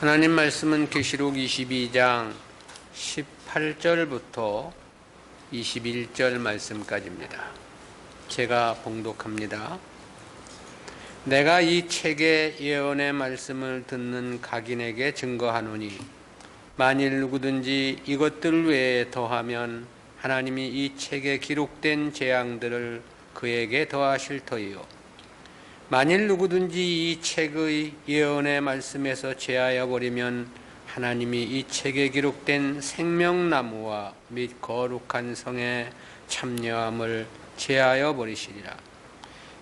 하나님 말씀은 계시록 22장 18절부터 21절 말씀까지입니다. 제가 봉독합니다. 내가 이 책의 예언의 말씀을 듣는 각인에게 증거하노니 만일 누구든지 이것들 외에 더하면 하나님이 이 책에 기록된 재앙들을 그에게 더하실 터이요 만일 누구든지 이 책의 예언의 말씀에서 제하여 버리면 하나님이 이 책에 기록된 생명나무와 및 거룩한 성의 참여함을 제하여 버리시리라.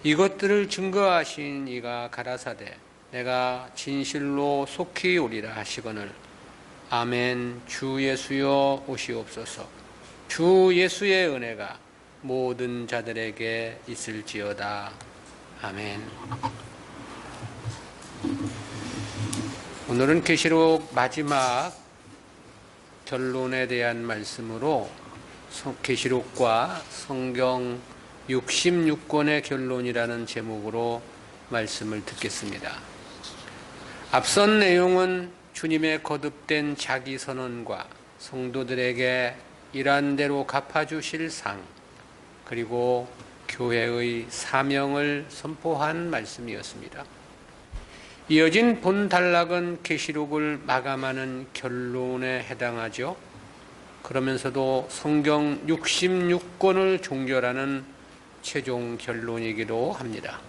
이것들을 증거하신 이가 가라사대 내가 진실로 속히 오리라 하시거늘 아멘. 주 예수여 오시옵소서. 주 예수의 은혜가 모든 자들에게 있을지어다. 아멘. 오늘은 계시록 마지막 결론에 대한 말씀으로 계시록과 성경 66권의 결론이라는 제목으로 말씀을 듣겠습니다. 앞선 내용은 주님의 거듭된 자기 선언과 성도들에게 일한 대로 갚아주실 상, 그리고 교회의 사명을 선포한 말씀이었습니다. 이어진 본 단락은 계시록을 마감하는 결론에 해당하죠. 그러면서도 성경 66권을 종결하는 최종 결론이기도 합니다.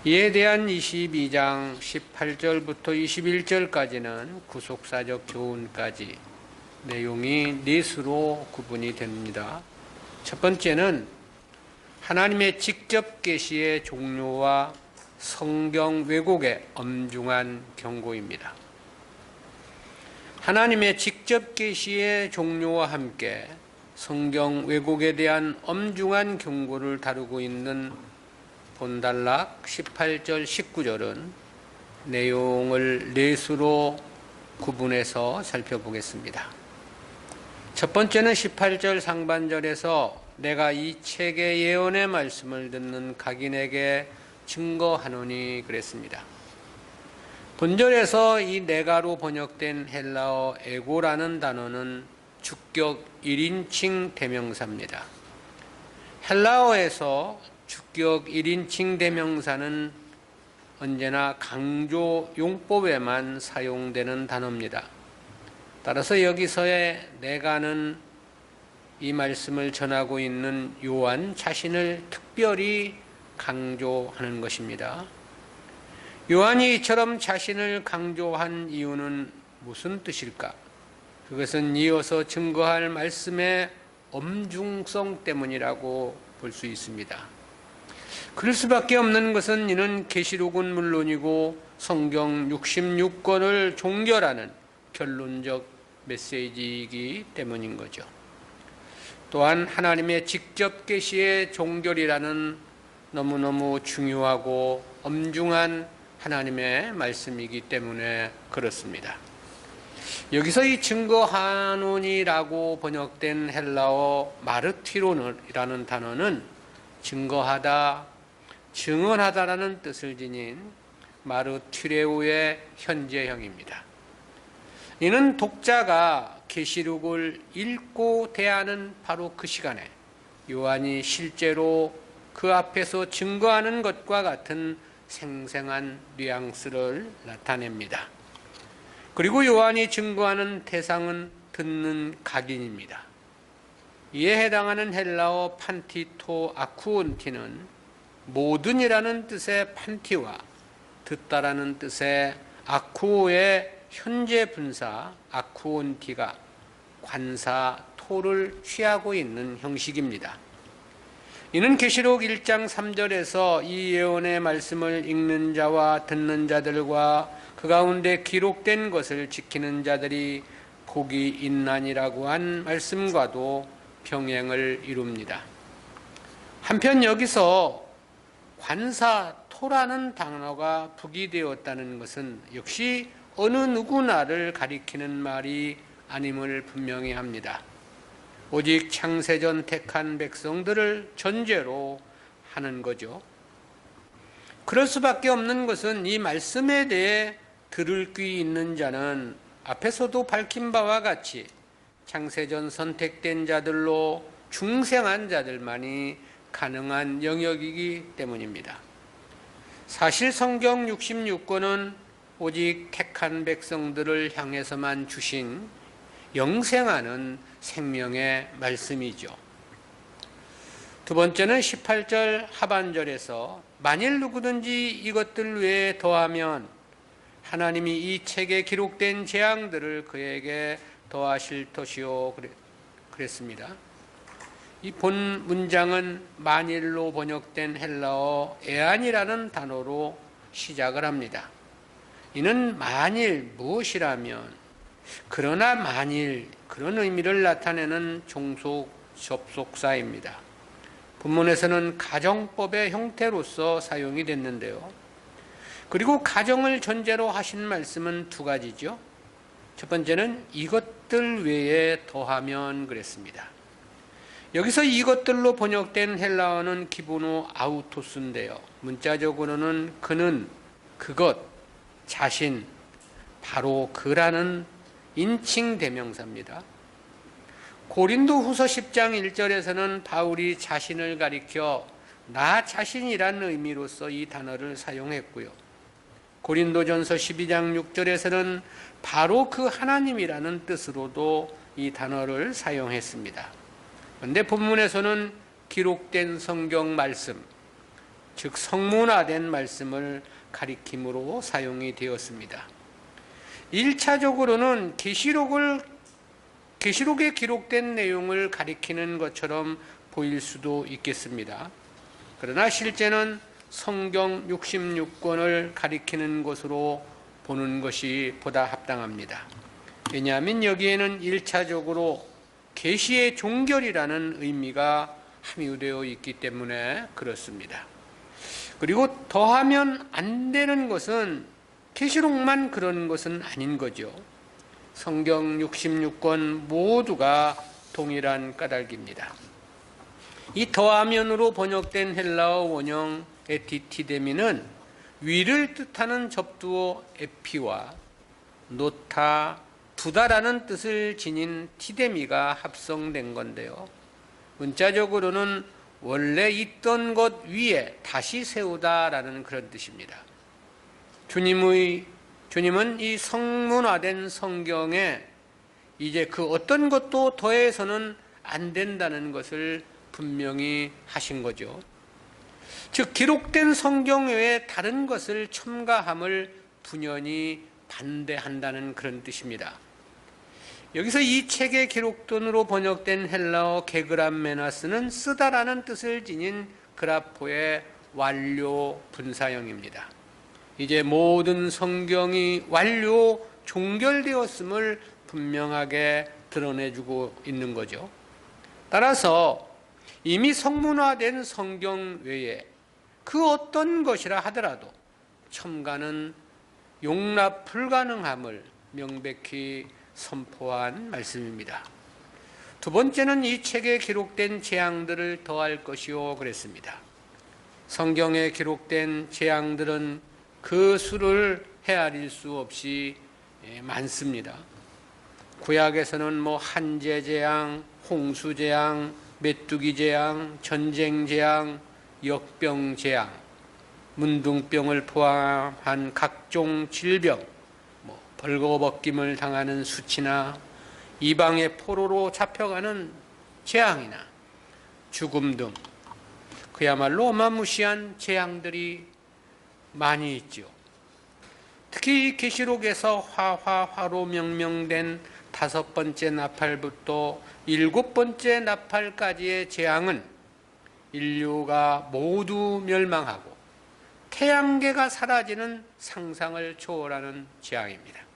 이에 대한 22장 18절부터 21절까지는 구속사적 교훈까지 내용이 넷으로 구분이 됩니다. 첫 번째는 하나님의 직접 계시의 종료와 성경 왜곡의 엄중한 경고입니다. 하나님의 직접 계시의 종료와 함께 성경 왜곡에 대한 엄중한 경고를 다루고 있는 본단락 18절, 19절은 내용을 넷으로 구분해서 살펴보겠습니다. 첫 번째는 18절 상반절에서 내가 이 책의 예언의 말씀을 듣는 각인에게 증거하노니 그랬습니다. 본절에서 이 내가로 번역된 헬라어 에고라는 단어는 주격 1인칭 대명사입니다. 헬라어에서 주격 1인칭 대명사는 언제나 강조 용법에만 사용되는 단어입니다. 따라서 여기서의 내가는 이 말씀을 전하고 있는 요한 자신을 특별히 강조하는 것입니다. 요한이 이처럼 자신을 강조한 이유는 무슨 뜻일까? 그것은 이어서 증거할 말씀의 엄중성 때문이라고 볼 수 있습니다. 그럴 수밖에 없는 것은 이는 계시록은 물론이고 성경 66권을 종결하는 결론적 메시지이기 때문인 거죠. 또한 하나님의 직접 계시의 종결이라는 너무너무 중요하고 엄중한 하나님의 말씀이기 때문에 그렇습니다. 여기서 이 증거하노니라고 번역된 헬라어 마르티론이라는 단어는 증거하다, 증언하다라는 뜻을 지닌 마르티레오의 현재형입니다. 이는 독자가 계시록을 읽고 대하는 바로 그 시간에 요한이 실제로 그 앞에서 증거하는 것과 같은 생생한 뉘앙스를 나타냅니다. 그리고 요한이 증거하는 대상은 듣는 각인입니다. 이에 해당하는 헬라어 판티토 아쿠온티는 모든이라는 뜻의 판티와 듣다라는 뜻의 아쿠오의 현재 분사 아쿠온티가 관사 토를 취하고 있는 형식입니다. 이는 계시록 1장 3절에서 이 예언의 말씀을 읽는 자와 듣는 자들과 그 가운데 기록된 것을 지키는 자들이 복이 있나니라고 한 말씀과도 병행을 이룹니다. 한편 여기서 관사 토라는 단어가 부기되었다는 것은 역시 어느 누구나를 가리키는 말이 아님을 분명히 합니다. 오직 창세전 택한 백성들을 전제로 하는 거죠. 그럴 수밖에 없는 것은 이 말씀에 대해 들을 귀 있는 자는 앞에서도 밝힌 바와 같이 창세전 선택된 자들로 중생한 자들만이 가능한 영역이기 때문입니다. 사실 성경 66권은 오직 택한 백성들을 향해서만 주신 영생하는 생명의 말씀이죠. 두 번째는 18절 하반절에서 만일 누구든지 이것들 외에 더하면 하나님이 이 책에 기록된 재앙들을 그에게 더하실 것이요 그랬습니다. 이 본 문장은 만일로 번역된 헬라어 에안이라는 단어로 시작을 합니다. 이는 만일 무엇이라면 그러나 만일 그런 의미를 나타내는 종속 접속사입니다. 본문에서는 가정법의 형태로서 사용이 됐는데요. 그리고 가정을 전제로 하신 말씀은 두 가지죠. 첫 번째는 이것들 외에 더하면 그랬습니다. 여기서 이것들로 번역된 헬라어는 기본어 아우토스인데요. 문자적으로는 그는, 그것, 자신, 바로 그라는 인칭 대명사입니다. 고린도 후서 10장 1절에서는 바울이 자신을 가리켜 나 자신이라는 의미로서 이 단어를 사용했고요. 고린도전서 12장 6절에서는 바로 그 하나님이라는 뜻으로도 이 단어를 사용했습니다. 그런데 본문에서는 기록된 성경 말씀, 즉 성문화된 말씀을 가리킴으로 사용이 되었습니다. 1차적으로는 계시록에 기록된 내용을 가리키는 것처럼 보일 수도 있겠습니다. 그러나 실제는 성경 66권을 가리키는 것으로 보는 것이 보다 합당합니다. 왜냐하면 여기에는 1차적으로 계시의 종결이라는 의미가 함유되어 있기 때문에 그렇습니다. 그리고 더하면 안 되는 것은 계시록만 그런 것은 아닌 거죠. 성경 66권 모두가 동일한 까닭입니다. 이 더하면으로 번역된 헬라어 원형 에티티데미는 위를 뜻하는 접두어 에피와 노타, 두다라는 뜻을 지닌 티데미가 합성된 건데요. 문자적으로는 원래 있던 것 위에 다시 세우다라는 그런 뜻입니다. 주님은 이 성문화된 성경에 이제 그 어떤 것도 더해서는 안 된다는 것을 분명히 하신 거죠. 즉 기록된 성경 외에 다른 것을 첨가함을 분연히 반대한다는 그런 뜻입니다. 여기서 이 책의 기록돈으로 번역된 헬라어 게그람메나스는 쓰다라는 뜻을 지닌 그라포의 완료 분사형입니다. 이제 모든 성경이 완료 종결되었음을 분명하게 드러내주고 있는 거죠. 따라서 이미 성문화된 성경 외에 그 어떤 것이라 하더라도 첨가는 용납 불가능함을 명백히 선포한 말씀입니다. 두 번째는 이 책에 기록된 재앙들을 더할 것이요 그랬습니다. 성경에 기록된 재앙들은 그 수를 헤아릴 수 없이 많습니다. 구약에서는 한재 재앙, 홍수 재앙, 메뚜기 재앙, 전쟁 재앙, 역병 재앙, 문둥병을 포함한 각종 질병, 벌거벗김을 당하는 수치나 이방의 포로로 잡혀가는 재앙이나 죽음 등 그야말로 어마무시한 재앙들이 많이 있죠. 특히 이 계시록에서 화로 명명된 5번째 나팔부터 7번째 나팔까지의 재앙은 인류가 모두 멸망하고 태양계가 사라지는 상상을 초월하는 재앙입니다.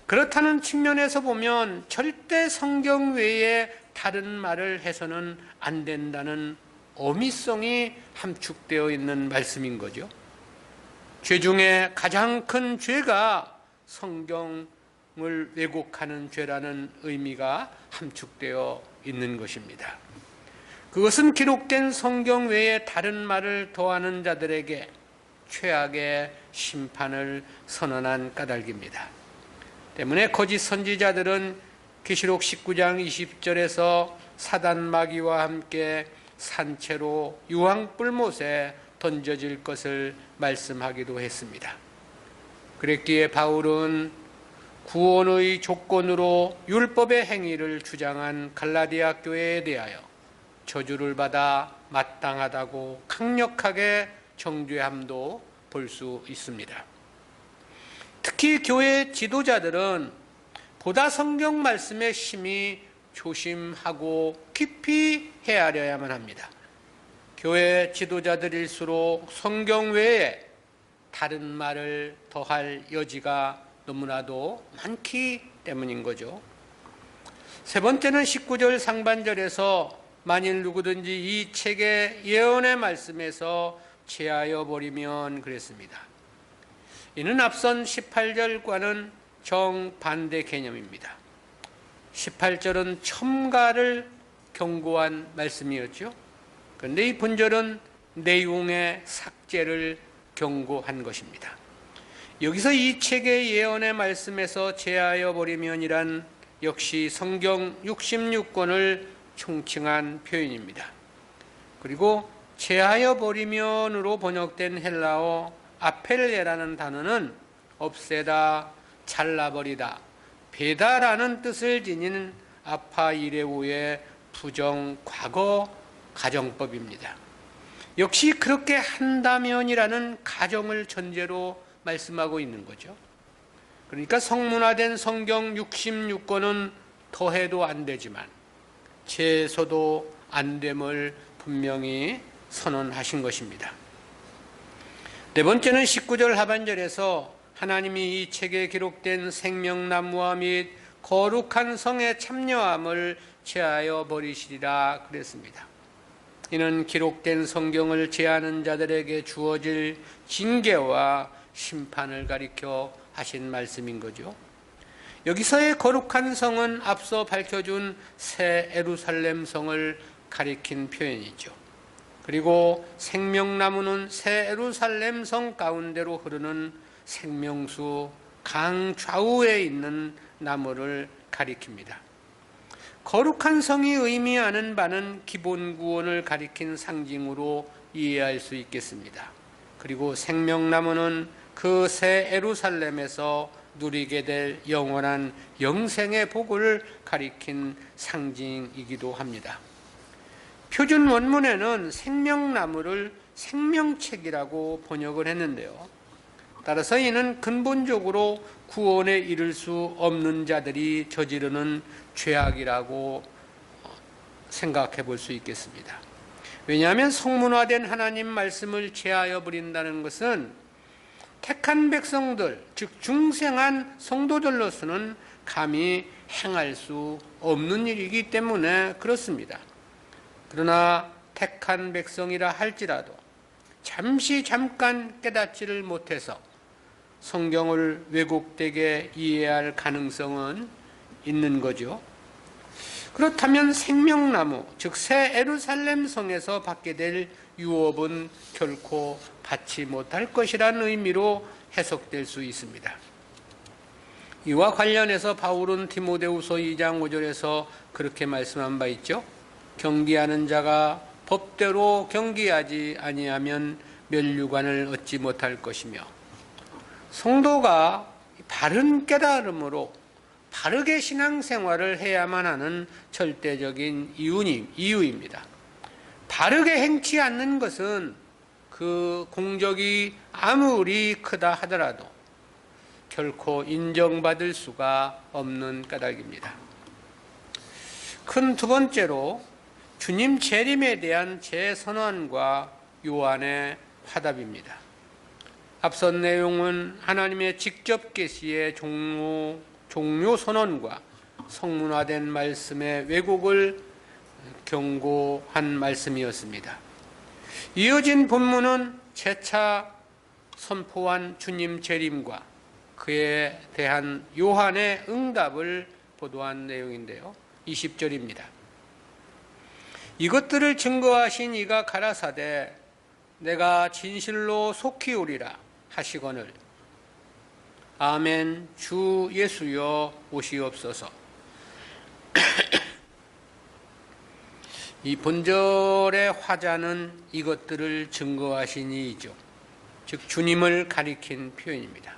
그렇다는 측면에서 보면 절대 성경 외에 다른 말을 해서는 안 된다는 어미성이 함축되어 있는 말씀인 거죠. 죄 중에 가장 큰 죄가 성경을 왜곡하는 죄라는 의미가 함축되어 있는 것입니다. 그것은 기록된 성경 외에 다른 말을 더하는 자들에게 최악의 심판을 선언한 까닭입니다. 때문에 거짓 선지자들은 계시록 19장 20절에서 사단 마귀와 함께 산채로 유황불못에 던져질 것을 말씀하기도 했습니다. 그랬기에 바울은 구원의 조건으로 율법의 행위를 주장한 갈라디아 교회에 대하여 저주를 받아 마땅하다고 강력하게 정죄함도 볼 수 있습니다. 특히 교회 지도자들은 보다 성경 말씀에 심히 조심하고 깊이 헤아려야만 합니다. 교회 지도자들일수록 성경 외에 다른 말을 더할 여지가 너무나도 많기 때문인 거죠. 세 번째는 19절 상반절에서 만일 누구든지 이 책의 예언의 말씀에서 제하여 버리면 그랬습니다. 이는 앞선 18절과는 정반대 개념입니다. 18절은 첨가를 경고한 말씀이었죠. 그런데 이 분절은 내용의 삭제를 경고한 것입니다. 여기서 이 책의 예언의 말씀에서 제하여 버리면이란 역시 성경 66권을 총칭한 표현입니다. 그리고 제하여 버리면으로 번역된 헬라어 아펠레라는 단어는 없애다, 잘라버리다, 베다라는 뜻을 지닌 아파이레오의 부정 과거 가정법입니다. 역시 그렇게 한다면이라는 가정을 전제로 말씀하고 있는 거죠. 그러니까 성문화된 성경 66권은 더해도 안 되지만 제소도 안 됨을 분명히 선언하신 것입니다. 네 번째는 19절 하반절에서 하나님이 이 책에 기록된 생명나무와 및 거룩한 성의 참여함을 제하여 버리시리라 그랬습니다. 이는 기록된 성경을 제하는 자들에게 주어질 징계와 심판을 가리켜 하신 말씀인 거죠. 여기서의 거룩한 성은 앞서 밝혀준 새 예루살렘 성을 가리킨 표현이죠. 그리고 생명나무는 새 예루살렘 성 가운데로 흐르는 생명수 강 좌우에 있는 나무를 가리킵니다. 거룩한 성이 의미하는 바는 기본 구원을 가리킨 상징으로 이해할 수 있겠습니다. 그리고 생명나무는 그 새 예루살렘에서 누리게 될 영원한 영생의 복을 가리킨 상징이기도 합니다. 표준 원문에는 생명나무를 생명책이라고 번역을 했는데요. 따라서 이는 근본적으로 구원에 이를 수 없는 자들이 저지르는 죄악이라고 생각해 볼 수 있겠습니다. 왜냐하면 성문화된 하나님 말씀을 제하여 버린다는 것은 택한 백성들, 즉 중생한 성도들로서는 감히 행할 수 없는 일이기 때문에 그렇습니다. 그러나 택한 백성이라 할지라도 잠깐 깨닫지를 못해서 성경을 왜곡되게 이해할 가능성은 있는 거죠. 그렇다면 생명나무, 즉 새 예루살렘 성에서 받게 될 유업은 결코 받지 못할 것이라는 의미로 해석될 수 있습니다. 이와 관련해서 바울은 디모데후서 2장 5절에서 그렇게 말씀한 바 있죠. 경기하는 자가 법대로 경기하지 아니하면 면류관을 얻지 못할 것이며, 성도가 바른 깨달음으로 바르게 신앙생활을 해야만 하는 절대적인 이유입니다. 바르게 행치 않는 것은 그 공적이 아무리 크다 하더라도 결코 인정받을 수가 없는 까닭입니다. 큰 두 번째로 주님 재림에 대한 재선언과 요한의 화답입니다. 앞선 내용은 하나님의 직접 계시의 종료 선언과 성문화된 말씀의 왜곡을 경고한 말씀이었습니다. 이어진 본문은 재차 선포한 주님 재림과 그에 대한 요한의 응답을 보도한 내용인데요. 20절입니다. 이것들을 증거하신 이가 가라사대 내가 진실로 속히 오리라 하시거늘 아멘. 주 예수여 오시옵소서. 이 본절의 화자는 이것들을 증거하신 이이죠. 즉 주님을 가리킨 표현입니다.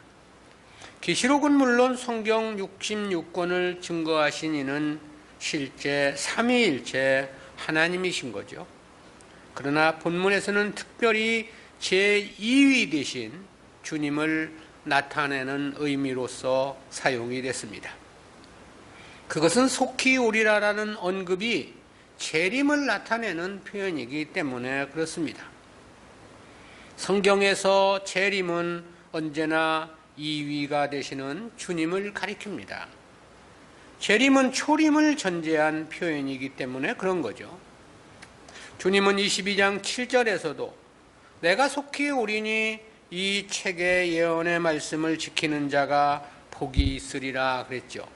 계시록은 물론 성경 66권을 증거하신 이는 실제 삼위일체 하나님이신 거죠. 그러나 본문에서는 특별히 제2위 되신 주님을 나타내는 의미로서 사용이 됐습니다. 그것은 속히 오리라라는 언급이 재림을 나타내는 표현이기 때문에 그렇습니다. 성경에서 재림은 언제나 2위가 되시는 주님을 가리킵니다. 재림은 초림을 전제한 표현이기 때문에 그런 거죠. 주님은 22장 7절에서도 내가 속히 오리니 이 책의 예언의 말씀을 지키는 자가 복이 있으리라 그랬죠.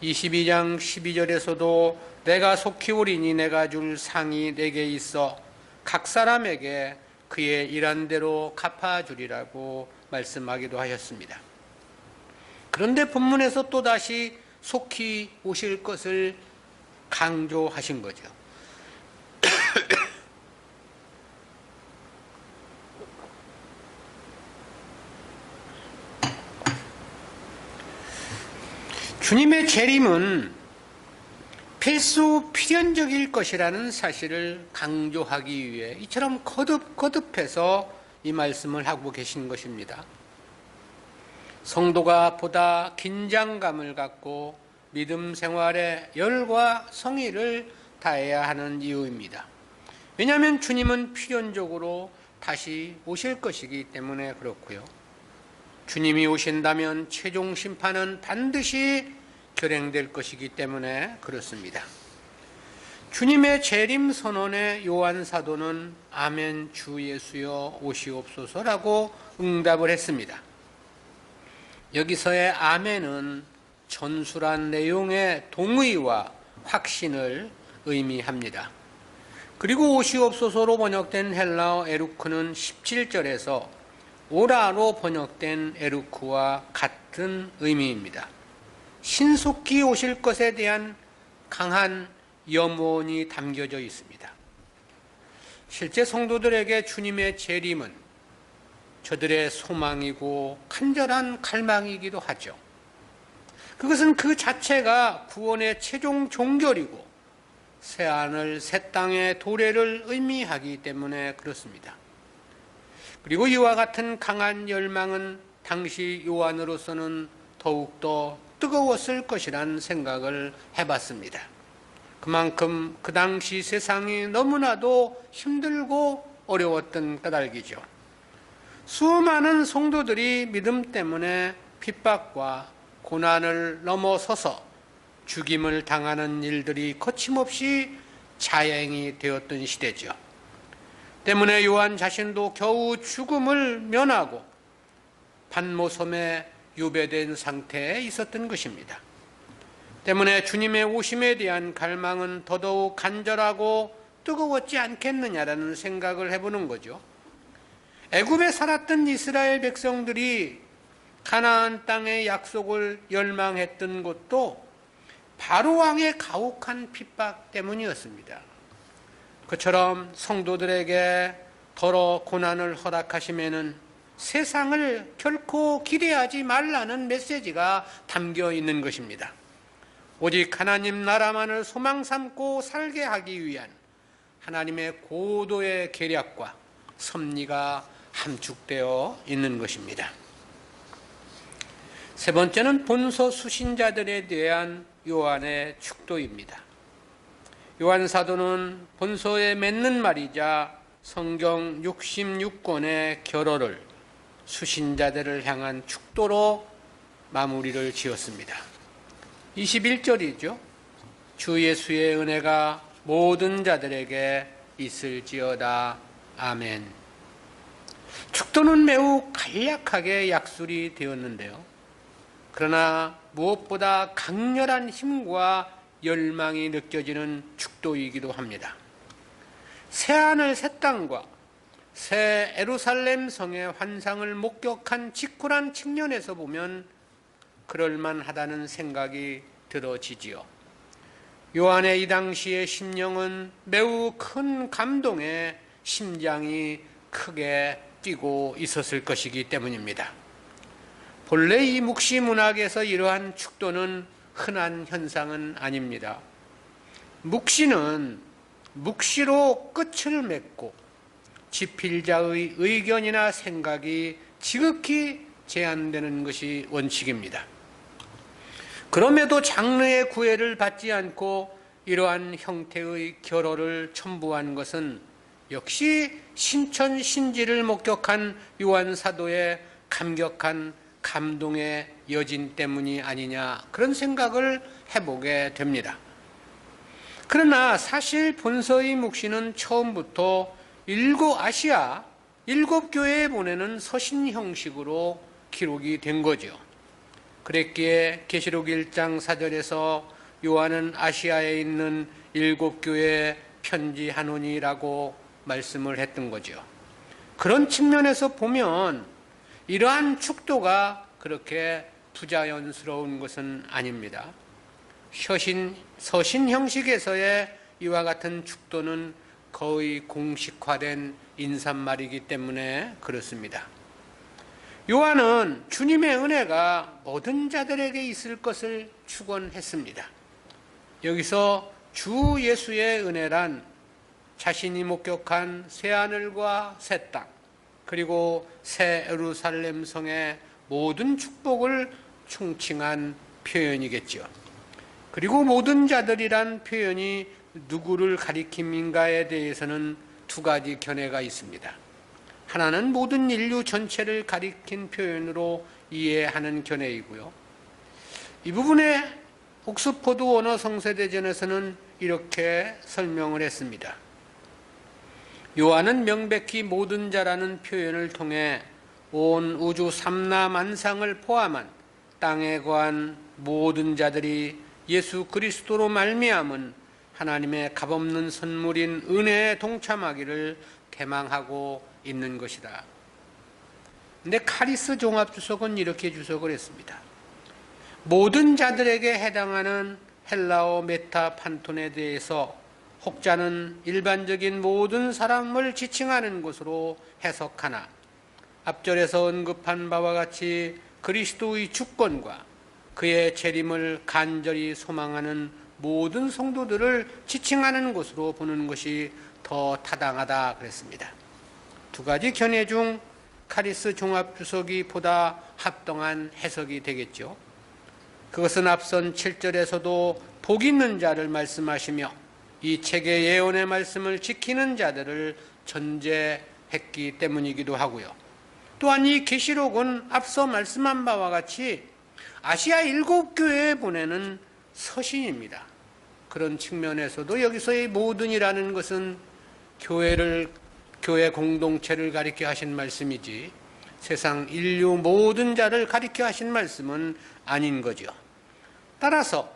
22장 12절에서도 내가 속히 오리니 내가 줄 상이 내게 있어 각 사람에게 그의 일한 대로 갚아주리라고 말씀하기도 하셨습니다. 그런데 본문에서 또다시 속히 오실 것을 강조하신 거죠. 주님의 재림은 필수 필연적일 것이라는 사실을 강조하기 위해 이처럼 거듭해서 이 말씀을 하고 계신 것입니다. 성도가 보다 긴장감을 갖고 믿음 생활에 열과 성의를 다해야 하는 이유입니다. 왜냐하면 주님은 필연적으로 다시 오실 것이기 때문에 그렇고요. 주님이 오신다면 최종 심판은 반드시 결행될 것이기 때문에 그렇습니다. 주님의 재림 선언에 요한 사도는 아멘 주 예수여 오시옵소서라고 응답을 했습니다. 여기서의 아멘은 전술한 내용의 동의와 확신을 의미합니다. 그리고 오시옵소서로 번역된 헬라어 에루크는 17절에서 오라로 번역된 에루크와 같은 의미입니다. 신속히 오실 것에 대한 강한 염원이 담겨져 있습니다. 실제 성도들에게 주님의 재림은 저들의 소망이고 간절한 갈망이기도 하죠. 그것은 그 자체가 구원의 최종 종결이고 새하늘 새 땅의 도래를 의미하기 때문에 그렇습니다. 그리고 이와 같은 강한 열망은 당시 요한으로서는 더욱더 뜨거웠을 것이란 생각을 해봤습니다. 그만큼 그 당시 세상이 너무나도 힘들고 어려웠던 까닭이죠. 수많은 성도들이 믿음 때문에 핍박과 고난을 넘어서서 죽임을 당하는 일들이 거침없이 자행이 되었던 시대죠. 때문에 요한 자신도 겨우 죽음을 면하고 반모섬에 유배된 상태에 있었던 것입니다. 때문에 주님의 오심에 대한 갈망은 더더욱 간절하고 뜨거웠지 않겠느냐라는 생각을 해보는 거죠. 애굽에 살았던 이스라엘 백성들이 가나안 땅의 약속을 열망했던 것도 바로 왕의 가혹한 핍박 때문이었습니다. 그처럼 성도들에게 더러 고난을 허락하시면은 세상을 결코 기대하지 말라는 메시지가 담겨 있는 것입니다. 오직 하나님 나라만을 소망 삼고 살게 하기 위한 하나님의 고도의 계략과 섭리가 함축되어 있는 것입니다. 세 번째는 본서 수신자들에 대한 요한의 축도입니다. 요한 사도는 본서에 맺는 말이자 성경 66권의 결어를 수신자들을 향한 축도로 마무리를 지었습니다. 21절이죠. 주 예수의 은혜가 모든 자들에게 있을지어다. 아멘. 축도는 매우 간략하게 약술이 되었는데요. 그러나 무엇보다 강렬한 힘과 열망이 느껴지는 축도이기도 합니다. 새하늘 새 땅과 새 예루살렘 성의 환상을 목격한 직후란 측면에서 보면 그럴만하다는 생각이 들어지지요. 요한의 이 당시의 심령은 매우 큰 감동에 심장이 크게 뛰고 있었을 것이기 때문입니다. 본래 이 묵시 문학에서 이러한 축도는 흔한 현상은 아닙니다. 묵시는 묵시로 끝을 맺고 지필자의 의견이나 생각이 지극히 제한되는 것이 원칙입니다. 그럼에도 장르의 구애를 받지 않고 이러한 형태의 결어를 첨부한 것은 역시 신천신지를 목격한 요한 사도의 감격한 감동의 여진 때문이 아니냐, 그런 생각을 해보게 됩니다. 그러나 사실 본서의 묵시는 처음부터 아시아 7교회에 보내는 서신 형식으로 기록이 된 거죠. 그랬기에 계시록 1장 4절에서 요한은 아시아에 있는 7교회에 편지하노니라고 말씀을 했던 거죠. 그런 측면에서 보면 이러한 축도가 그렇게 부자연스러운 것은 아닙니다. 서신 형식에서의 이와 같은 축도는 거의 공식화된 인사말이기 때문에 그렇습니다. 요한은 주님의 은혜가 모든 자들에게 있을 것을 축원했습니다. 여기서 주 예수의 은혜란 자신이 목격한 새하늘과 새 땅, 그리고 새 예루살렘 성의 모든 축복을 총칭한 표현이겠죠. 그리고 모든 자들이란 표현이 누구를 가리킴인가에 대해서는 두 가지 견해가 있습니다. 하나는 모든 인류 전체를 가리킨 표현으로 이해하는 견해이고요. 이 부분에 옥스퍼드 원어 성세대전에서는 이렇게 설명을 했습니다. 요한은 명백히 모든 자라는 표현을 통해 온 우주 삼라만상을 포함한 땅에 거한 모든 자들이 예수 그리스도로 말미암은 하나님의 값없는 선물인 은혜에 동참하기를 개망하고 있는 것이다. 근데 카리스 종합주석은 이렇게 주석을 했습니다. 모든 자들에게 해당하는 헬라어 메타판톤에 대해서 혹자는 일반적인 모든 사람을 지칭하는 것으로 해석하나 앞절에서 언급한 바와 같이 그리스도의 주권과 그의 재림을 간절히 소망하는 모든 성도들을 지칭하는 것으로 보는 것이 더 타당하다 그랬습니다. 두 가지 견해 중 카리스 종합주석이 보다 합당한 해석이 되겠죠. 그것은 앞선 7절에서도 복 있는 자를 말씀하시며 이 책의 예언의 말씀을 지키는 자들을 전제했기 때문이기도 하고요. 또한 이 계시록은 앞서 말씀한 바와 같이 아시아 7교회에 보내는 서신입니다. 그런 측면에서도 여기서의 모든이라는 것은 교회 공동체를 가리켜 하신 말씀이지 세상 인류 모든 자를 가리켜 하신 말씀은 아닌 거죠. 따라서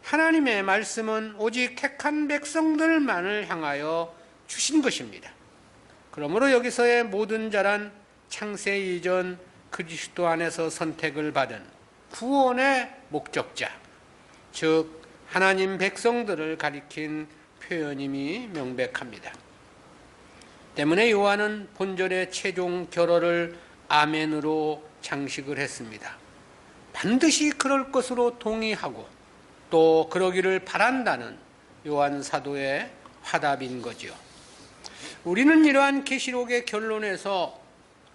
하나님의 말씀은 오직 택한 백성들만을 향하여 주신 것입니다. 그러므로 여기서의 모든 자란 창세 이전 그리스도 안에서 선택을 받은 구원의 목적자, 즉 하나님 백성들을 가리킨 표현임이 명백합니다. 때문에 요한은 본절의 최종 결어를 아멘으로 장식을 했습니다. 반드시 그럴 것으로 동의하고 또 그러기를 바란다는 요한 사도의 화답인 거죠. 우리는 이러한 계시록의 결론에서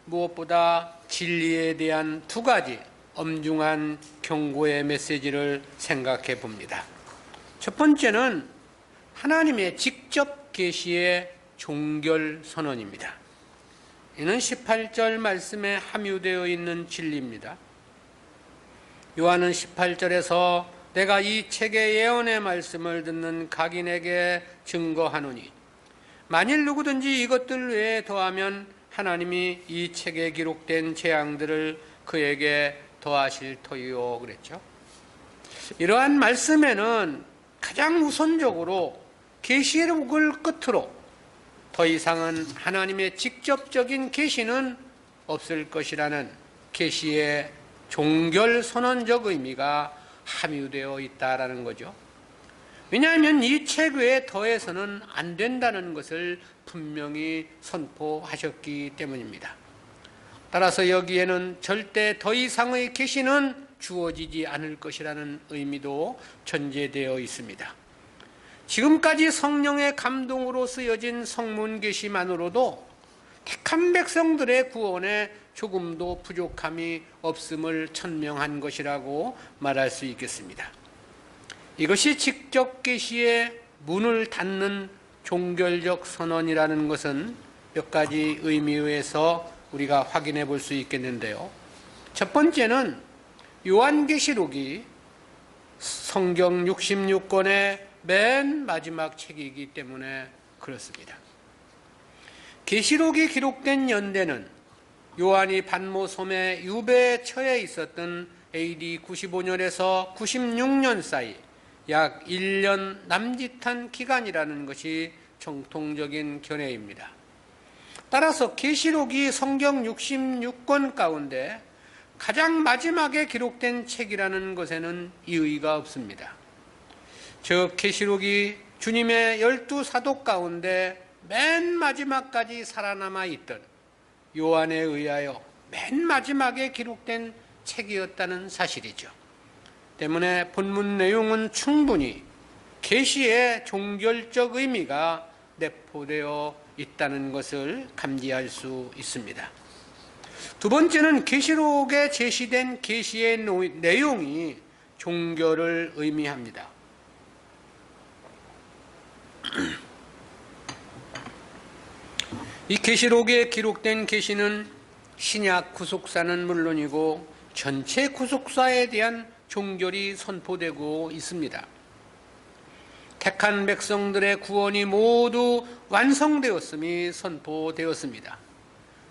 무엇보다 진리에 대한 두 가지 엄중한 경고의 메시지를 생각해 봅니다. 첫 번째는 하나님의 직접 계시의 종결 선언입니다. 이는 18절 말씀에 함유되어 있는 진리입니다. 요한은 18절에서 내가 이 책의 예언의 말씀을 듣는 각인에게 증거하노니 만일 누구든지 이것들 외에 더하면 하나님이 이 책에 기록된 재앙들을 그에게 더하실 터이요 그랬죠. 이러한 말씀에는 가장 우선적으로 계시록을 끝으로 더 이상은 하나님의 직접적인 계시는 없을 것이라는 계시의 종결 선언적 의미가 함유되어 있다라는 거죠. 왜냐하면 이 책 외에 더해서는 안 된다는 것을 분명히 선포하셨기 때문입니다. 따라서 여기에는 절대 더 이상의 계시는 주어지지 않을 것이라는 의미도 전제되어 있습니다. 지금까지 성령의 감동으로 쓰여진 성문 계시만으로도 택한 백성들의 구원에 조금도 부족함이 없음을 천명한 것이라고 말할 수 있겠습니다. 이것이 직접 계시의 문을 닫는 종결적 선언이라는 것은 몇 가지 의미에서 우리가 확인해 볼 수 있겠는데요. 첫 번째는 요한계시록이 성경 66권의 맨 마지막 책이기 때문에 그렇습니다. 계시록이 기록된 연대는 요한이 반모섬의 유배에 처해 있었던 AD 95년에서 96년 사이 약 1년 남짓한 기간이라는 것이 정통적인 견해입니다. 따라서 계시록이 성경 66권 가운데 가장 마지막에 기록된 책이라는 것에는 이의가 없습니다. 즉 계시록이 주님의 12사도 가운데 맨 마지막까지 살아남아 있던 요한에 의하여 맨 마지막에 기록된 책이었다는 사실이죠. 때문에 본문 내용은 충분히 계시의 종결적 의미가 내포되어 있다는 것을 감지할 수 있습니다. 두 번째는 계시록에 제시된 계시의 내용이 종결을 의미합니다. 이 계시록에 기록된 계시는 신약 구속사는 물론이고 전체 구속사에 대한 종결이 선포되고 있습니다. 택한 백성들의 구원이 모두 완성되었음이 선포되었습니다.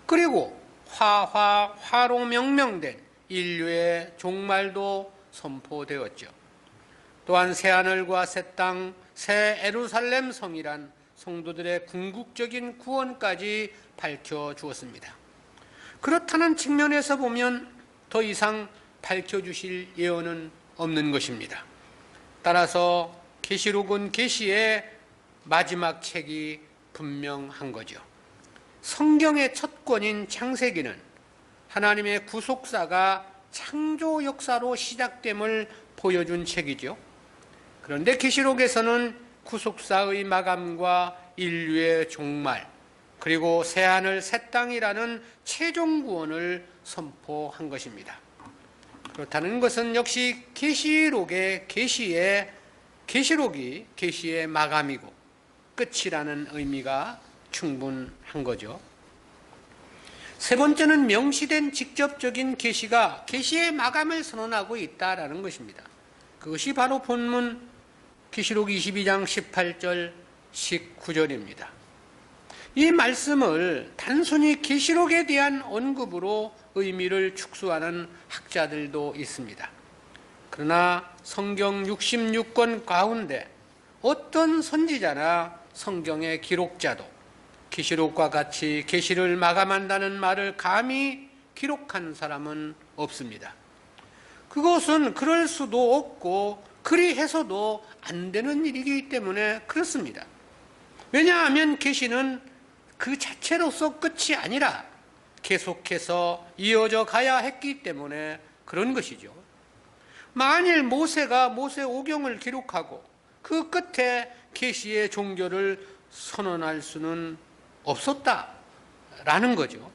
그리고 화로 명명된 인류의 종말도 선포되었죠. 또한 새하늘과 새 땅, 새 예루살렘 성이란 성도들의 궁극적인 구원까지 밝혀주었습니다. 그렇다는 측면에서 보면 더 이상 밝혀주실 예언은 없는 것입니다. 따라서 계시록은 계시의 마지막 책이 분명한 거죠. 성경의 첫 권인 창세기는 하나님의 구속사가 창조 역사로 시작됨을 보여준 책이죠. 그런데 계시록에서는 구속사의 마감과 인류의 종말, 그리고 새하늘 새 땅이라는 최종 구원을 선포한 것입니다. 그렇다는 것은 역시 계시록이 계시의 마감이고 끝이라는 의미가 충분한 거죠. 세 번째는 명시된 직접적인 계시가 계시의 마감을 선언하고 있다라는 것입니다. 그것이 바로 본문 계시록 22장 18절 19절입니다. 이 말씀을 단순히 계시록에 대한 언급으로 의미를 축소하는 학자들도 있습니다. 그러나 성경 66권 가운데 어떤 선지자나 성경의 기록자도 계시록과 같이 계시를 마감한다는 말을 감히 기록한 사람은 없습니다. 그것은 그럴 수도 없고 그리 해서도 안 되는 일이기 때문에 그렇습니다. 왜냐하면 계시는 그 자체로서 끝이 아니라 계속해서 이어져 가야 했기 때문에 그런 것이죠. 만일 모세가 모세오경을 기록하고 그 끝에 계시의 종결을 선언할 수는 없었다라는 거죠.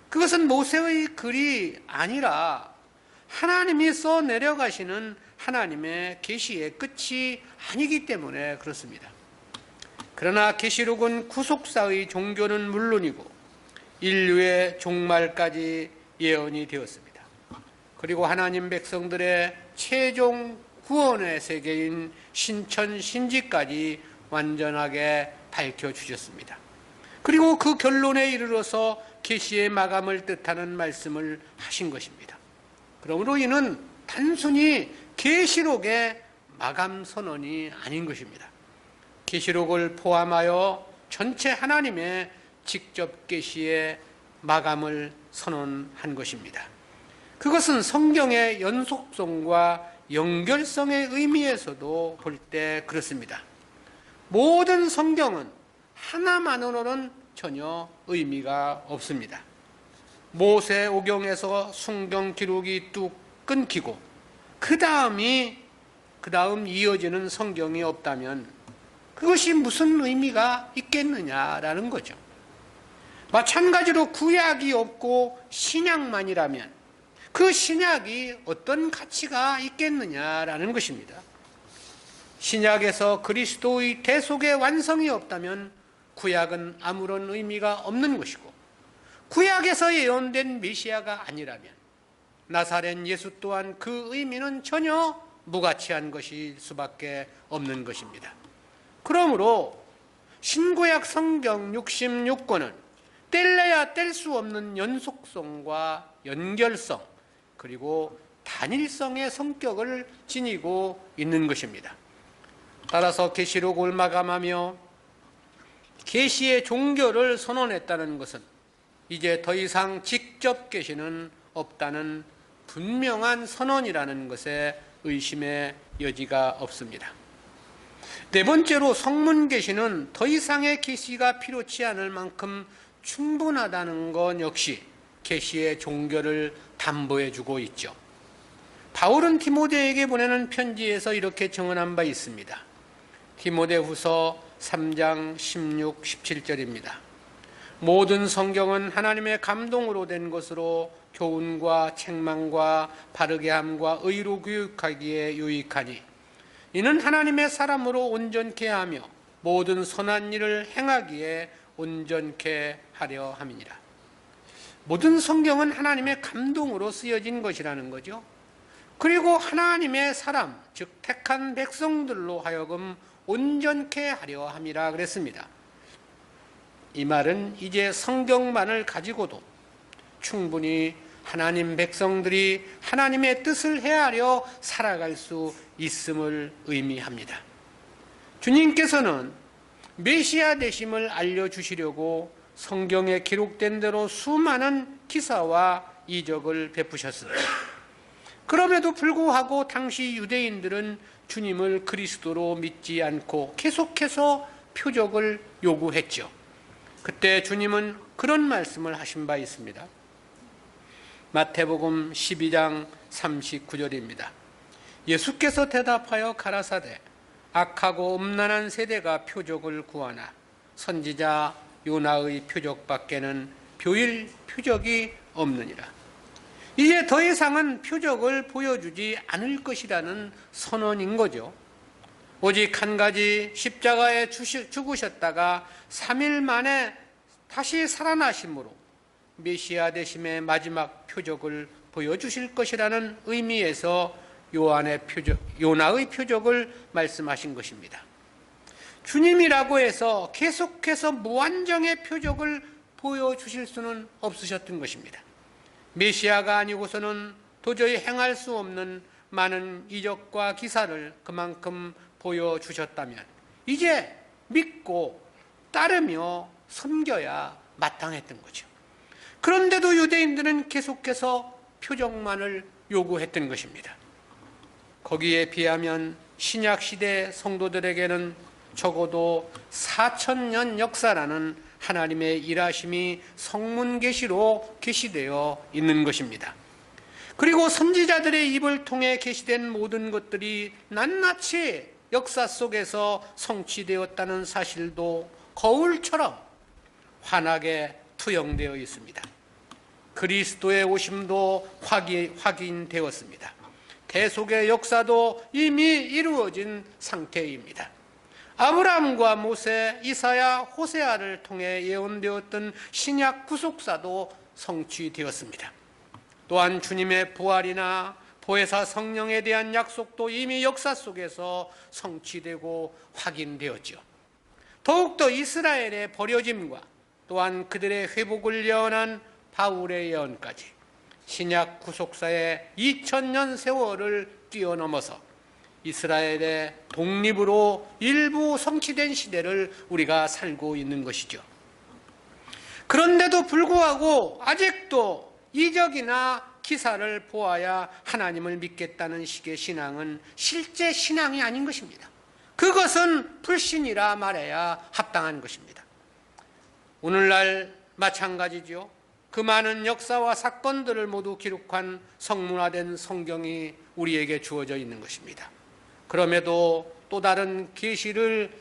그것은 모세의 글이 아니라 하나님이 써 내려가시는 하나님의 계시의 끝이 아니기 때문에 그렇습니다. 그러나 계시록은 구속사의 종교는 물론이고 인류의 종말까지 예언이 되었습니다. 그리고 하나님 백성들의 최종 구원의 세계인 신천신지까지 완전하게 밝혀주셨습니다. 그리고 그 결론에 이르러서 계시의 마감을 뜻하는 말씀을 하신 것입니다. 그러므로 이는 단순히 계시록의 마감 선언이 아닌 것입니다. 계시록을 포함하여 전체 하나님의 직접 계시의 마감을 선언한 것입니다. 그것은 성경의 연속성과 연결성의 의미에서도 볼 때 그렇습니다. 모든 성경은 하나만으로는 전혀 의미가 없습니다. 모세오경에서 순경 기록이 뚝 끊기고 그 다음 이어지는 성경이 없다면 그것이 무슨 의미가 있겠느냐라는 거죠. 마찬가지로 구약이 없고 신약만이라면 그 신약이 어떤 가치가 있겠느냐라는 것입니다. 신약에서 그리스도의 대속의 완성이 없다면 구약은 아무런 의미가 없는 것이고, 구약에서 예언된 메시아가 아니라면 나사렛 예수 또한 그 의미는 전혀 무가치한 것일 수밖에 없는 것입니다. 그러므로 신구약 성경 66권은 뗄래야 뗄 수 없는 연속성과 연결성 그리고 단일성의 성격을 지니고 있는 것입니다. 따라서 계시록을 마감하며 계시의 종교를 선언했다는 것은 이제 더 이상 직접 계시는 없다는 분명한 선언이라는 것에 의심의 여지가 없습니다. 네 번째로 성문 계시는 더 이상의 계시가 필요치 않을 만큼 충분하다는 것 역시 계시의 종교를 담보해주고 있죠. 바울은 디모데에게 보내는 편지에서 이렇게 증언한 바 있습니다. 디모데후서 3장 16, 17절입니다. 모든 성경은 하나님의 감동으로 된 것으로 교훈과 책망과 바르게 함과 의로 교육하기에 유익하니 이는 하나님의 사람으로 온전케 하며 모든 선한 일을 행하기에 온전케 하려 함이니라. 모든 성경은 하나님의 감동으로 쓰여진 것이라는 거죠. 그리고 하나님의 사람, 즉 택한 백성들로 하여금 온전케 하려 함이라 그랬습니다. 이 말은 이제 성경만을 가지고도 충분히 하나님 백성들이 하나님의 뜻을 헤아려 살아갈 수 있음을 의미합니다. 주님께서는 메시아 되심을 알려주시려고 성경에 기록된 대로 수많은 기사와 이적을 베푸셨습니다. 그럼에도 불구하고 당시 유대인들은 주님을 그리스도로 믿지 않고 계속해서 표적을 요구했죠. 그때 주님은 그런 말씀을 하신 바 있습니다. 마태복음 12장 39절입니다. 예수께서 대답하여 가라사대 악하고 음란한 세대가 표적을 구하나 선지자 요나의 표적밖에는 표일 표적이 없느니라. 이제 더 이상은 표적을 보여주지 않을 것이라는 선언인 거죠. 오직 한 가지 십자가에 죽으셨다가 3일 만에 다시 살아나심으로 메시아 되심의 마지막 표적을 보여주실 것이라는 의미에서 요나의 표적을 말씀하신 것입니다. 주님이라고 해서 계속해서 무한정의 표적을 보여주실 수는 없으셨던 것입니다. 메시아가 아니고서는 도저히 행할 수 없는 많은 이적과 기사를 그만큼 보여주셨다면 이제 믿고 따르며 섬겨야 마땅했던 거죠. 그런데도 유대인들은 계속해서 표적만을 요구했던 것입니다. 거기에 비하면 신약시대 성도들에게는 적어도 4,000년 역사라는 하나님의 일하심이 성문계시로 계시되어 있는 것입니다. 그리고 선지자들의 입을 통해 계시된 모든 것들이 낱낱이 역사 속에서 성취되었다는 사실도 거울처럼 환하게 투영되어 있습니다. 그리스도의 오심도 확인되었습니다. 대속의 역사도 이미 이루어진 상태입니다. 아브라함과 모세, 이사야, 호세아를 통해 예언되었던 신약 구속사도 성취되었습니다. 또한 주님의 부활이나 보혜사 성령에 대한 약속도 이미 역사 속에서 성취되고 확인되었죠. 더욱더 이스라엘의 버려짐과 또한 그들의 회복을 예언한 바울의 예언까지 신약 구속사의 2000년 세월을 뛰어넘어서 이스라엘의 독립으로 일부 성취된 시대를 우리가 살고 있는 것이죠. 그런데도 불구하고 아직도 이적이나 기사를 보아야 하나님을 믿겠다는 식의 신앙은 실제 신앙이 아닌 것입니다. 그것은 불신이라 말해야 합당한 것입니다. 오늘날 마찬가지죠. 그 많은 역사와 사건들을 모두 기록한 성문화된 성경이 우리에게 주어져 있는 것입니다. 그럼에도 또 다른 계시를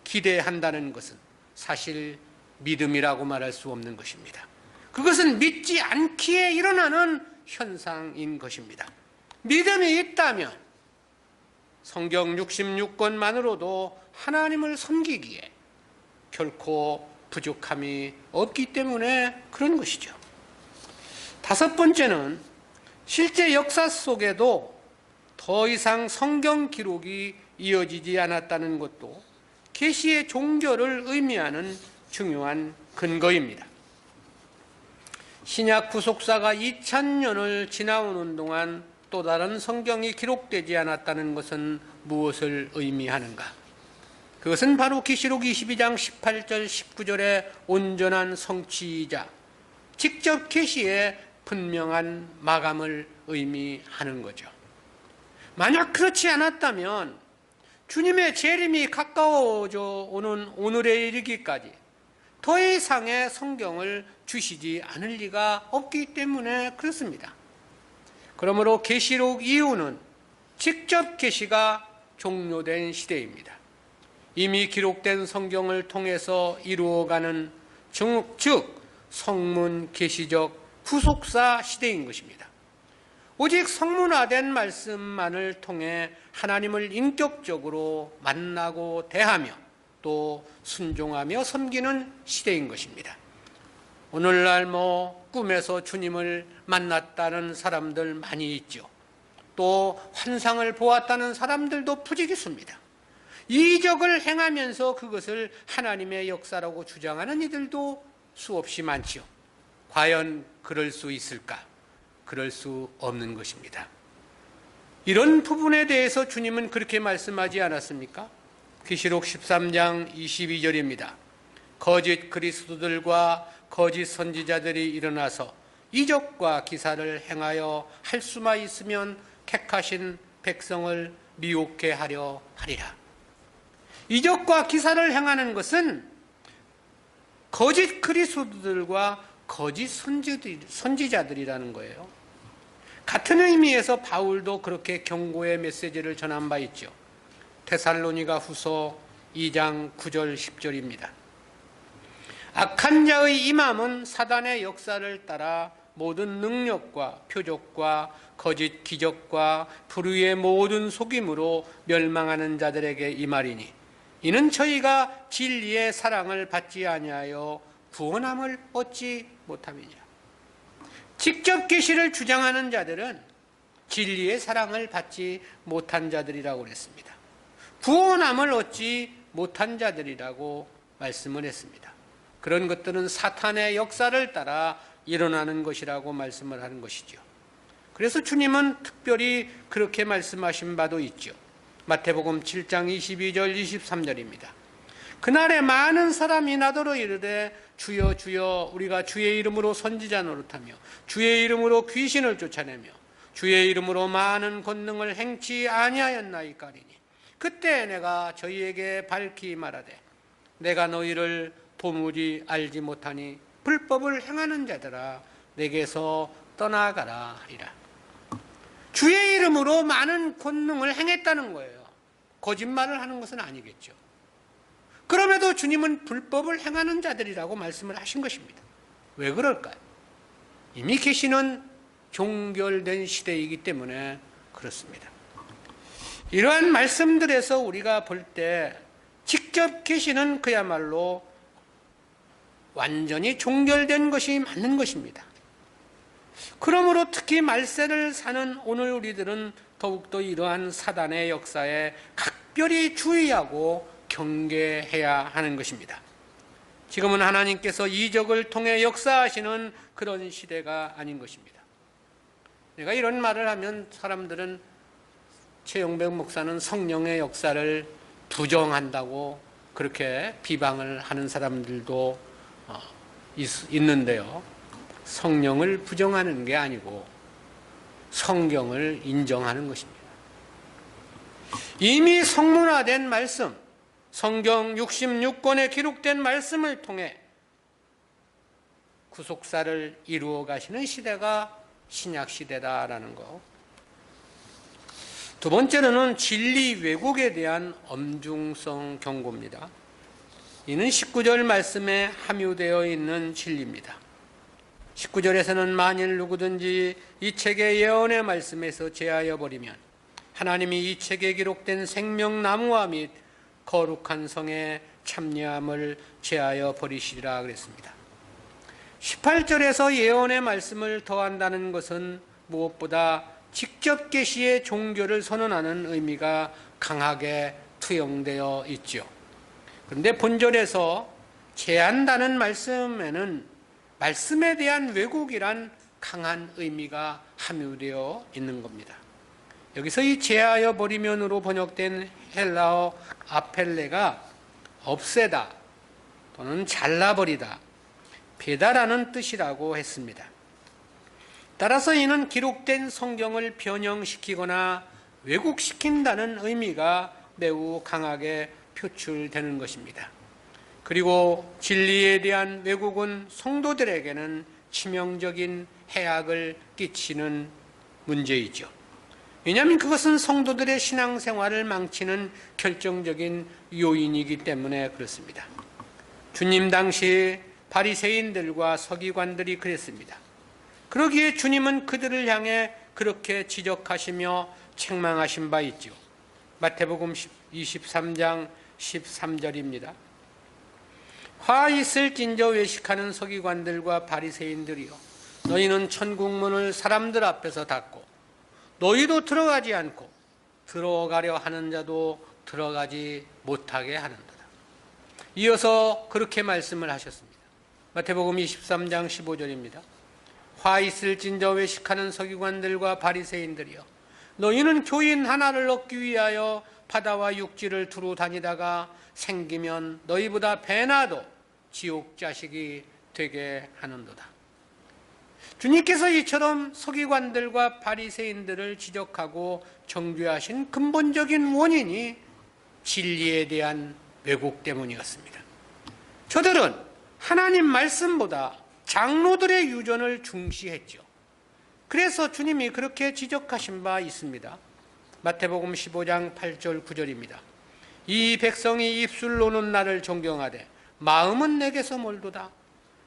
기대한다는 것은 사실 믿음이라고 말할 수 없는 것입니다. 그것은 믿지 않기에 일어나는 현상인 것입니다. 믿음이 있다면 성경 66권만으로도 하나님을 섬기기에 결코 부족함이 없기 때문에 그런 것이죠. 다섯 번째는 실제 역사 속에도 더 이상 성경 기록이 이어지지 않았다는 것도 계시의 종결을 의미하는 중요한 근거입니다. 신약 구속사가 2000년을 지나오는 동안 또 다른 성경이 기록되지 않았다는 것은 무엇을 의미하는가? 그것은 바로 계시록 22장 18절 19절의 온전한 성취이자 직접 계시의 분명한 마감을 의미하는 거죠. 만약 그렇지 않았다면 주님의 재림이 가까워져 오는 오늘에 이르기까지 더 이상의 성경을 주시지 않을 리가 없기 때문에 그렇습니다. 그러므로 계시록 이후는 직접 계시가 종료된 시대입니다. 이미 기록된 성경을 통해서 이루어가는 즉 성문 계시적 후속사 시대인 것입니다. 오직 성문화된 말씀만을 통해 하나님을 인격적으로 만나고 대하며 또 순종하며 섬기는 시대인 것입니다. 오늘날 꿈에서 주님을 만났다는 사람들 많이 있죠. 또 환상을 보았다는 사람들도 부지기수입니다. 이적을 행하면서 그것을 하나님의 역사라고 주장하는 이들도 수없이 많지요. 과연 그럴 수 있을까? 그럴 수 없는 것입니다. 이런 부분에 대해서 주님은 그렇게 말씀하지 않았습니까? 계시록 13장 22절입니다. 거짓 그리스도들과 거짓 선지자들이 일어나서 이적과 기사를 행하여 할 수만 있으면 택하신 백성을 미혹해 하려 하리라. 이적과 기사를 행하는 것은 거짓 그리스도들과 거짓 선지자들이라는 거예요. 같은 의미에서 바울도 그렇게 경고의 메시지를 전한 바 있죠. 데살로니가 후서 2장 9절 10절입니다. 악한 자의 임함은 사단의 역사를 따라 모든 능력과 표적과 거짓 기적과 불의의 모든 속임으로 멸망하는 자들에게 임하리니 이는 저희가 진리의 사랑을 받지 아니하여 구원함을 얻지 못함이니라. 직접 계시를 주장하는 자들은 진리의 사랑을 받지 못한 자들이라고 했습니다. 구원함을 얻지 못한 자들이라고 말씀을 했습니다. 그런 것들은 사탄의 역사를 따라 일어나는 것이라고 말씀을 하는 것이죠. 그래서 주님은 특별히 그렇게 말씀하신 바도 있죠. 마태복음 7장 22절 23절입니다. 그날에 많은 사람이 나더러 이르되 주여 주여 우리가 주의 이름으로 선지자 노릇하며 주의 이름으로 귀신을 쫓아내며 주의 이름으로 많은 권능을 행치 아니하였나이까리니 그때 내가 저희에게 밝히 말하되 내가 너희를 도무지 알지 못하니 불법을 행하는 자들아 내게서 떠나가라 하리라. 주의 이름으로 많은 권능을 행했다는 거예요. 거짓말을 하는 것은 아니겠죠. 그럼에도 주님은 불법을 행하는 자들이라고 말씀을 하신 것입니다. 왜 그럴까요? 이미 계시는 종결된 시대이기 때문에 그렇습니다. 이러한 말씀들에서 우리가 볼 때 직접 계시는 그야말로 완전히 종결된 것이 맞는 것입니다. 그러므로 특히 말세를 사는 오늘 우리들은 더욱더 이러한 사단의 역사에 각별히 주의하고 경계해야 하는 것입니다. 지금은 하나님께서 이적을 통해 역사하시는 그런 시대가 아닌 것입니다. 내가 이런 말을 하면 사람들은 최영백 목사는 성령의 역사를 부정한다고 그렇게 비방을 하는 사람들도 있는데요. 성령을 부정하는 게 아니고 성경을 인정하는 것입니다. 이미 성문화된 말씀, 성경 66권에 기록된 말씀을 통해 구속사를 이루어 가시는 시대가 신약 시대다라는 거. 두 번째로는 진리 왜곡에 대한 엄중성 경고입니다. 이는 19절 말씀에 함유되어 있는 진리입니다. 19절에서는 만일 누구든지 이 책의 예언의 말씀에서 제하여 버리면 하나님이 이 책에 기록된 생명나무와 및 거룩한 성의 참여함을 제하여 버리시리라 그랬습니다. 18절에서 예언의 말씀을 더한다는 것은 무엇보다 직접 계시의 종교를 선언하는 의미가 강하게 투영되어 있죠. 그런데 본절에서 제한다는 말씀에는 말씀에 대한 왜곡이란 강한 의미가 함유되어 있는 겁니다. 여기서 이 제하여 버리면으로 번역된 헬라어 아펠레가 없애다 또는 잘라버리다, 배다라는 뜻이라고 했습니다. 따라서 이는 기록된 성경을 변형시키거나 왜곡시킨다는 의미가 매우 강하게 표출되는 것입니다. 그리고 진리에 대한 왜곡은 성도들에게는 치명적인 해악을 끼치는 문제이죠. 왜냐하면 그것은 성도들의 신앙생활을 망치는 결정적인 요인이기 때문에 그렇습니다. 주님 당시 바리새인들과 서기관들이 그랬습니다. 그러기에 주님은 그들을 향해 그렇게 지적하시며 책망하신 바 있죠. 마태복음 23장 13절입니다. 화 있을진저 외식하는 서기관들과 바리새인들이여, 너희는 천국문을 사람들 앞에서 닫고 너희도 들어가지 않고 들어가려 하는 자도 들어가지 못하게 하는도다. 이어서 그렇게 말씀을 하셨습니다. 마태복음 23장 15절입니다. 화 있을진저 외식하는 서기관들과 바리새인들이여, 너희는 교인 하나를 얻기 위하여 바다와 육지를 두루 다니다가 생기면 너희보다 배나도 지옥 자식이 되게 하는도다. 주님께서 이처럼 서기관들과 바리새인들을 지적하고 정죄하신 근본적인 원인이 진리에 대한 왜곡 때문이었습니다. 저들은 하나님 말씀보다 장로들의 유전을 중시했죠. 그래서 주님이 그렇게 지적하신 바 있습니다. 마태복음 15장 8절 9절입니다. 이 백성이 입술로는 나를 존경하되 마음은 내게서 멀도다.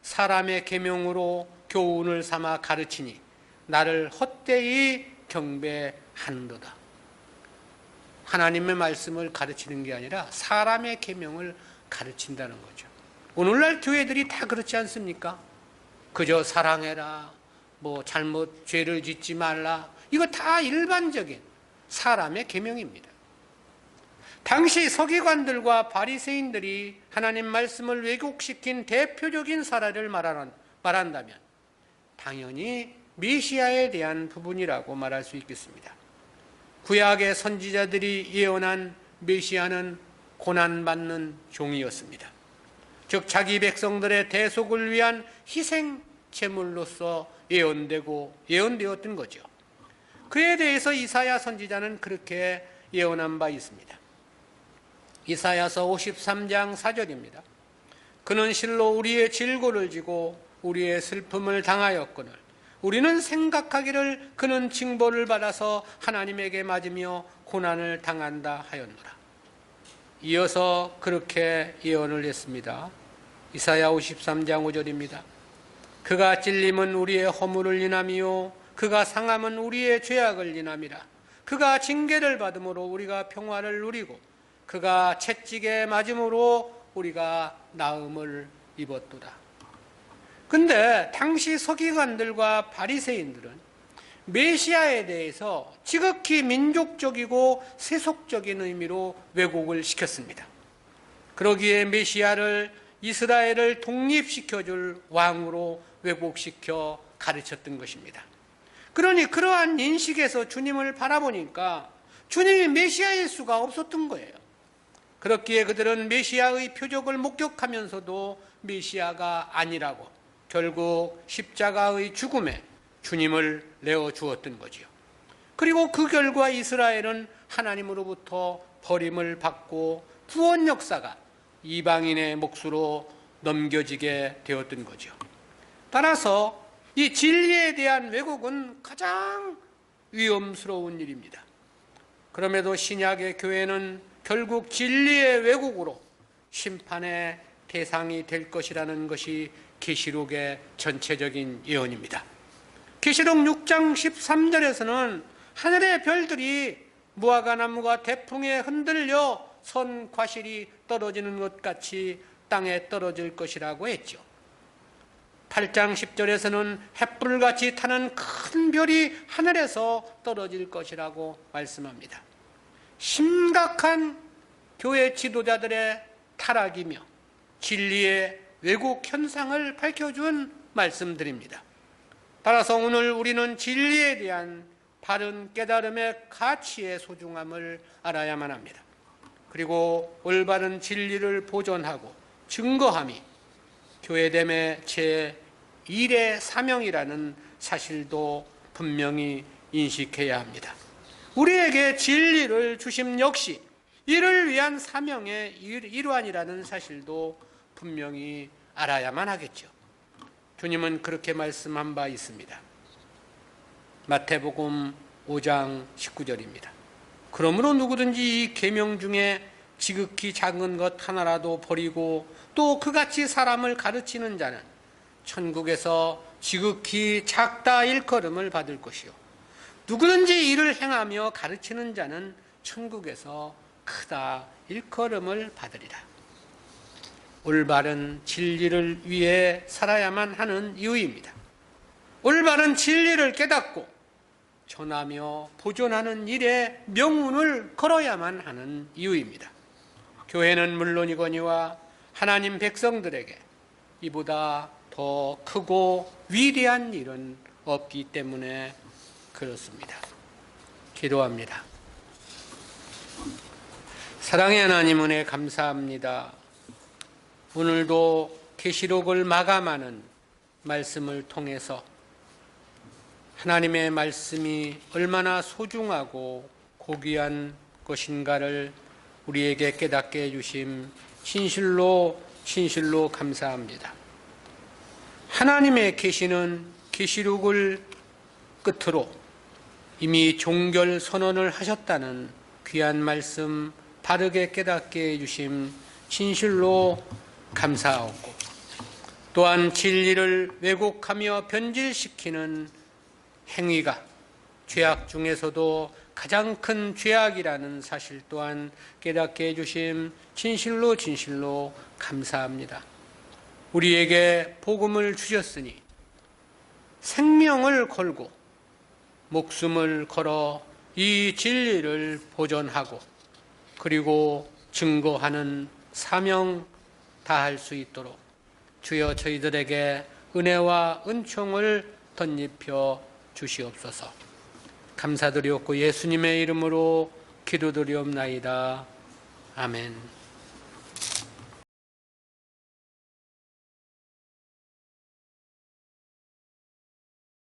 사람의 계명으로 교훈을 삼아 가르치니 나를 헛되이 경배하는도다. 하나님의 말씀을 가르치는 게 아니라 사람의 계명을 가르친다는 거죠. 오늘날 교회들이 다 그렇지 않습니까? 그저 사랑해라, 잘못 죄를 짓지 말라, 이거 다 일반적인 사람의 계명입니다. 당시 서기관들과 바리새인들이 하나님 말씀을 왜곡시킨 대표적인 사례를 말한다면 당연히 메시아에 대한 부분이라고 말할 수 있겠습니다. 구약의 선지자들이 예언한 메시아는 고난받는 종이었습니다. 즉 자기 백성들의 대속을 위한 희생 제물로서 예언되었던 거죠. 그에 대해서 이사야 선지자는 그렇게 예언한 바 있습니다. 이사야서 53장 4절입니다. 그는 실로 우리의 질고를 지고 우리의 슬픔을 당하였거늘 우리는 생각하기를 그는 징벌을 받아서 하나님에게 맞으며 고난을 당한다 하였노라. 이어서 그렇게 예언을 했습니다. 이사야 53장 5절입니다. 그가 찔림은 우리의 허물을 인함이요 그가 상함은 우리의 죄악을 인함이라. 그가 징계를 받음으로 우리가 평화를 누리고 그가 채찍에 맞음으로 우리가 나음을 입었도다. 근데 당시 서기관들과 바리새인들은 메시아에 대해서 지극히 민족적이고 세속적인 의미로 왜곡을 시켰습니다. 그러기에 메시아를 이스라엘을 독립시켜줄 왕으로 왜곡시켜 가르쳤던 것입니다. 그러니 그러한 인식에서 주님을 바라보니까 주님이 메시아일 수가 없었던 거예요. 그렇기에 그들은 메시아의 표적을 목격하면서도 메시아가 아니라고 결국 십자가의 죽음에 주님을 내어주었던 거지요. 그리고 그 결과 이스라엘은 하나님으로부터 버림을 받고 구원 역사가 이방인의 몫으로 넘겨지게 되었던 거죠. 따라서 이 진리에 대한 왜곡은 가장 위험스러운 일입니다. 그럼에도 신약의 교회는 결국 진리의 왜곡으로 심판의 대상이 될 것이라는 것이 계시록의 전체적인 예언입니다. 계시록 6장 13절에서는 하늘의 별들이 무화과나무가 태풍에 흔들려 선 과실이 떨어지는 것 같이 땅에 떨어질 것이라고 했죠. 8장 10절에서는 햇불같이 타는 큰 별이 하늘에서 떨어질 것이라고 말씀합니다. 심각한 교회 지도자들의 타락이며 진리의 왜곡 현상을 밝혀준 말씀드립니다. 따라서 오늘 우리는 진리에 대한 바른 깨달음의 가치의 소중함을 알아야만 합니다. 그리고 올바른 진리를 보존하고 증거함이 교회됨의 제1의 사명이라는 사실도 분명히 인식해야 합니다. 우리에게 진리를 주심 역시 이를 위한 사명의 일환이라는 사실도 분명히 알아야만 하겠죠. 주님은 그렇게 말씀한 바 있습니다. 마태복음 5장 19절입니다. 그러므로 누구든지 이 계명 중에 지극히 작은 것 하나라도 버리고 또 그같이 사람을 가르치는 자는 천국에서 지극히 작다 일컬음을 받을 것이요 누구든지 이를 행하며 가르치는 자는 천국에서 크다 일컬음을 받으리라. 올바른 진리를 위해 살아야만 하는 이유입니다. 올바른 진리를 깨닫고 전하며 보존하는 일에 명운을 걸어야만 하는 이유입니다. 교회는 물론이거니와 하나님 백성들에게 이보다 더 크고 위대한 일은 없기 때문에 그렇습니다. 기도합니다. 사랑의 하나님 은혜 감사합니다. 오늘도 계시록을 마감하는 말씀을 통해서 하나님의 말씀이 얼마나 소중하고 고귀한 것인가를 우리에게 깨닫게 해주심 진실로 감사합니다. 하나님의 계시는 계시록을 끝으로 이미 종결 선언을 하셨다는 귀한 말씀 바르게 깨닫게 해주심 진실로 감사하고 또한 진리를 왜곡하며 변질시키는 행위가 죄악 중에서도 가장 큰 죄악이라는 사실 또한 깨닫게 해주심 진실로 감사합니다. 우리에게 복음을 주셨으니 생명을 걸고 목숨을 걸어 이 진리를 보존하고 그리고 증거하는 사명 다할 수 있도록 주여 저희들에게 은혜와 은총을 덧입혀 주시옵소서. 감사드리옵고 예수님의 이름으로 기도드리옵나이다. 아멘.